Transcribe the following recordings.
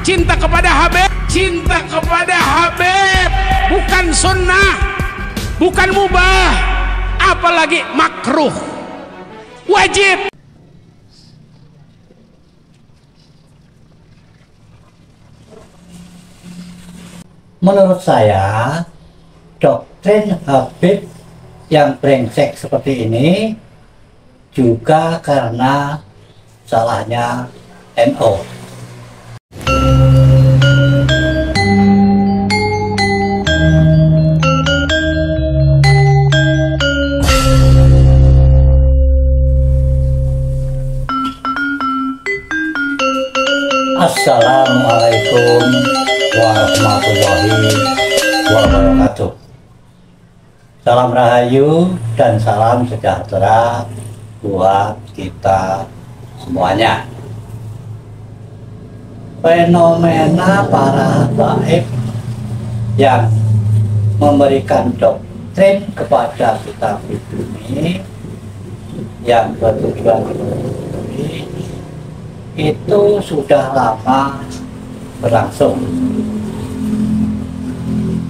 cinta kepada Habib, cinta kepada Habib bukan sunnah, bukan mubah, apalagi makruh, wajib. Menurut saya, doktrin Habib yang brengsek seperti ini juga karena salahnya NU. Assalamualaikum warahmatullahi wabarakatuh. Salam rahayu dan salam sejahtera buat kita semuanya. Fenomena para habaib yang memberikan doktrin kepada kita pribumi yang bertujuan itu sudah lama berlangsung.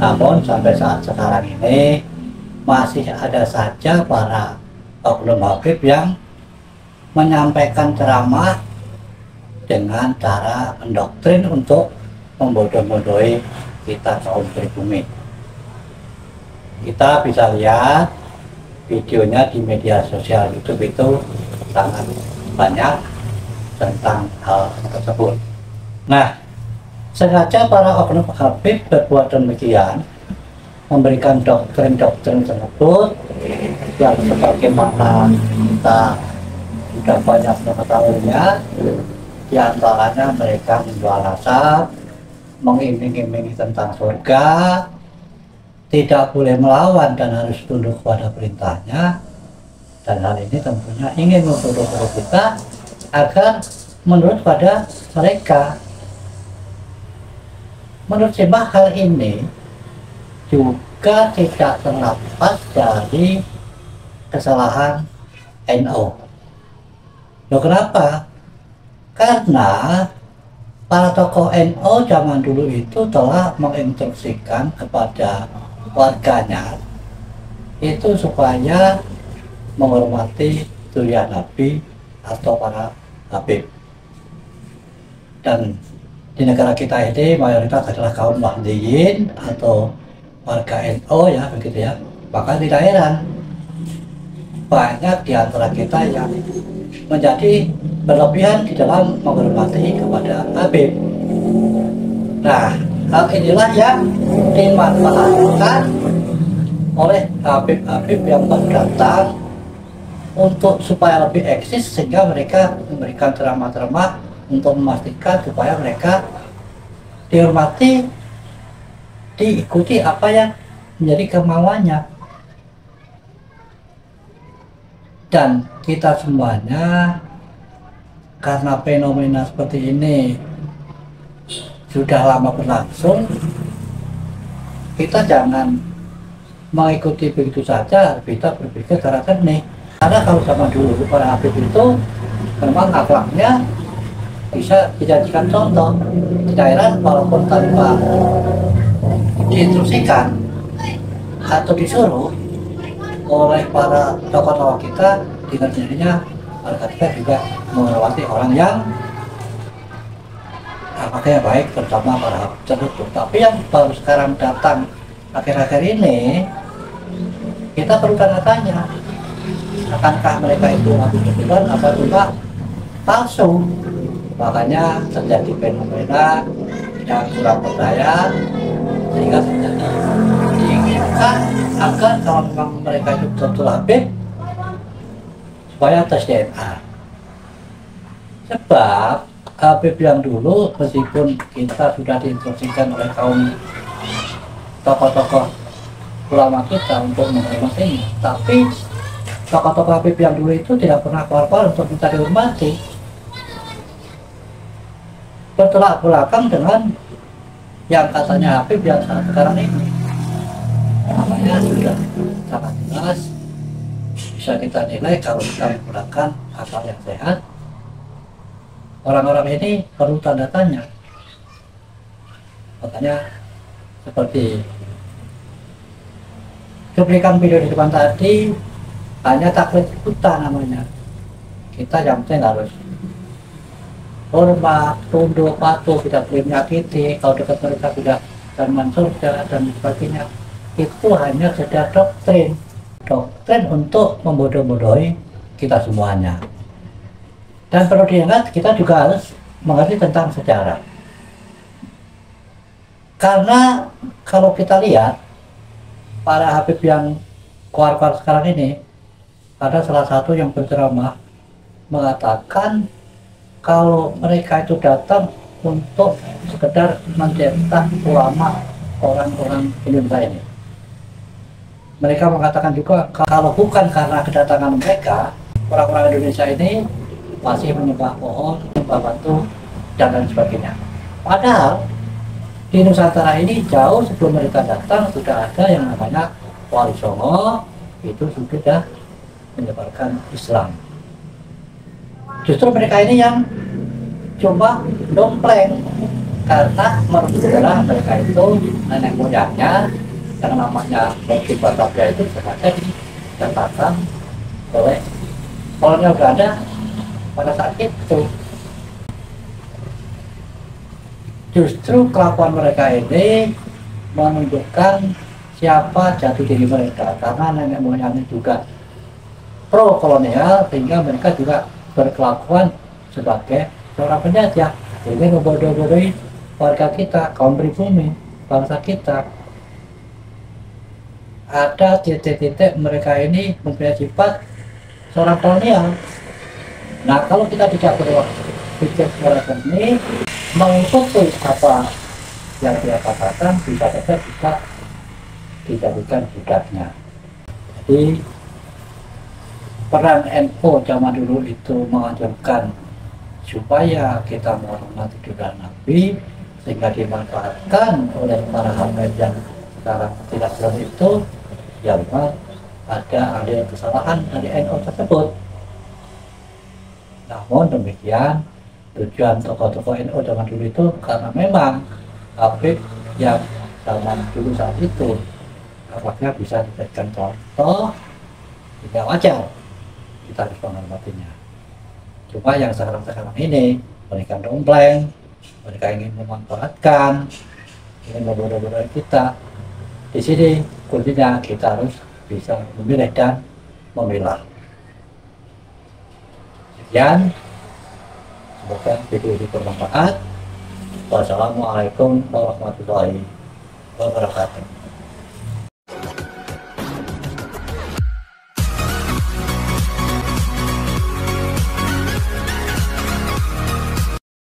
Namun sampai saat sekarang ini masih ada saja para oknum Habib yang menyampaikan ceramah dengan cara mendoktrin untuk membodoh-bodohi kita kaum pribumi. Kita bisa lihat videonya di media sosial YouTube, itu sangat banyak tentang hal tersebut. Nah, sengaja para oknum Habib berbuat demikian, memberikan doktrin-doktrin tersebut yang sebagaimana kita sudah banyak mengetahuinya. Di antaranya mereka menjual rasa, mengiming-imingi tentang surga, tidak boleh melawan dan harus tunduk pada perintahnya, dan hal ini tentunya ingin membodoh-bodoh kita agar menurut pada mereka. Menurut saya hal ini juga tidak terlepas dari kesalahan NU. Loh, kenapa? Karena para tokoh NU zaman dulu itu telah menginstruksikan kepada warganya itu supaya menghormati durian Nabi atau para Habib. Dan di negara kita ini mayoritas adalah kaum Wahdiyin atau warga NU, ya begitu ya. Maka tidak heran banyak di antara kita yang menjadi berlebihan di dalam menghormati kepada Habib. Nah, hal inilah yang dimanfaatkan oleh Habib-Habib yang baru datang untuk supaya lebih eksis, sehingga mereka memberikan ceramah-ceramah untuk memastikan supaya mereka dihormati, diikuti apa yang menjadi kemauannya. Dan kita semuanya, karena fenomena seperti ini sudah lama berlangsung, kita jangan mengikuti begitu saja, kita berpikir secara jernih. Karena kalau zaman dulu para Habib itu memang akhlaknya bisa dijadikan contoh. Tidak heran walaupun tanpa diinstruksikan atau disuruh oleh para tokoh-tokoh kita, dengan sendirinya mereka kita juga menghormati orang yang apakah baik, terutama para Habib tersebut. Tapi yang baru sekarang datang akhir-akhir ini, kita perlu tanya tanya, akankah mereka itu Habib betulan apa juga palsu? Makanya terjadi fenomena yang kurang percaya, sehingga terjadi diinginkan agar kalau memang mereka itu betul Habib, supaya tes DNA. Sebab Habib yang dulu, meskipun kita sudah diinstruksikan oleh kaum tokoh-tokoh ulama kita untuk menghormati, tapi tokoh-tokoh Habib yang dulu itu tidak pernah keluar untuk minta dihormati. Bertolak belakang dengan yang katanya Habib yang saat sekarang ini. Namanya sudah sangat jelas, bisa kita nilai kalau kita menggunakan akal yang sehat. Orang-orang ini perlu tanda tanya. Makanya seperti cuplikan video di depan tadi, hanya taklid buta namanya. Kita yang penting harus hormat, tunduk, patuh, tidak boleh menyakiti. Kalau dekat mereka sudah firman surga dan sebagainya. Itu hanya sekedar doktrin untuk membodoh-bodohi kita semuanya. Dan perlu diingat, kita juga harus mengerti tentang sejarah. Karena kalau kita lihat para Habib yang keluar-keluar sekarang ini, ada salah satu yang berceramah mengatakan kalau mereka itu datang untuk sekedar mencetak ulama orang-orang Indonesia ini. Mereka mengatakan juga kalau bukan karena kedatangan mereka, orang-orang Indonesia ini masih menyembah pohon, menyembah batu, dan lain sebagainya. Padahal di Nusantara ini jauh sebelum mereka datang sudah ada yang namanya Wali Songo, itu sudah menyebarkan Islam. Justru mereka ini yang coba dompleng, karena menurut sejarah mereka itu nenek moyangnya yang namanya Bukti Batavia itu sengaja dicatatkan oleh kolonial Belanda pada saat itu. Justru kelakuan mereka ini menunjukkan siapa jati diri mereka, karena nenek moyangnya juga pro kolonial, sehingga mereka juga berkelakuan sebagai seorang penjajah, jadi membodoh-bodohi warga kita, kaum pribumi, bangsa kita. Ada titik-titik mereka ini mempunyai sifat seorang kolonial. Nah, kalau kita tidak berpikir secara jernih, mengikuti apa yang dia katakan, bisa saja bisa dijadikan budaknya. Jadi peran NU zaman dulu itu mengajarkan supaya kita menghormati juga Nabi, sehingga dimanfaatkan oleh para Habib yang sekarang tidak seperti itu. Ya memang ada kesalahan dari NU tersebut. Namun demikian, tujuan tokoh-tokoh NU zaman dulu itu karena memang Habib yang zaman dulu saat itu apakah bisa dijadikan contoh, tidak wajar kita harus menghormatinya. Cuma yang sekarang ini mereka dompleng, mereka ingin memanfaatkan, ingin membodoh-bodohi kita. Di sini kuncinya kita harus bisa memilih dan memilah. Sekian, semoga video ini bermanfaat. Wassalamualaikum warahmatullahi wabarakatuh.